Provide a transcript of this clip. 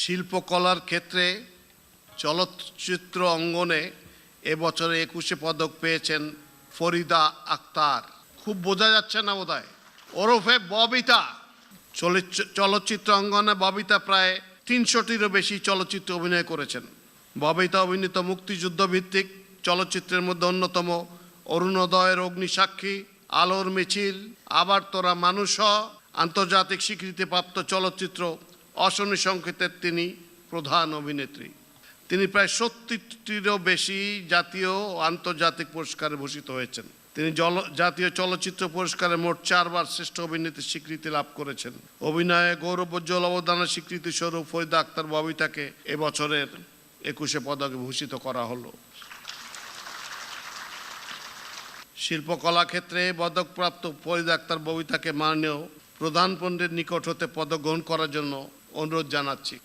শিল্পকলার ক্ষেত্রে চলচ্চিত্র অঙ্গনে এবছরে 21 পদক পেয়েছেন ফরিদা আক্তার। খুব বোঝা যাচ্ছে না বোধহয়, ওরফে ববিতা। চলচ্চিত্র অঙ্গনে ববিতা প্রায় 300টিরও বেশি চলচ্চিত্রে অভিনয় করেছেন। ববিতা অভিনীত মুক্তিযুদ্ধ ভিত্তিক চলচ্চিত্রের মধ্যে অন্যতম অরুণোদয়ের অগ্নিসাক্ষী, আলোর মিছিল, আবার তোরা মানুষ, আন্তর্জাতিক স্বীকৃতিপ্রাপ্ত চলচ্চিত্র অশনি সংকেতের তিনি প্রধান অভিনেত্রী। তিনি প্রায় 70টিরও বেশি জাতীয় ও আন্তর্জাতিক পুরস্কারে ভূষিত হয়েছেন। তিনি জাতীয় চলচ্চিত্র পুরস্কারে মোট 4বার শ্রেষ্ঠ অভিনেত্রীর স্বীকৃতি লাভ করেছেন। অভিনয়ে গৌরবোজ্জ্বল অবদানের স্বীকৃতি স্বরূপ ফরিদা আক্তার ববিতাকে এবছরের 21 পদকে ভূষিত করা হলো। শিল্পকলা ক্ষেত্রে পদকপ্রাপ্ত ফরিদা আক্তার ববিতাকে মাননীয় প্রধান পণ্ডিতের নিকট হতে পদক গ্রহণ করার জন্য অনুরোধ জানাচ্ছি।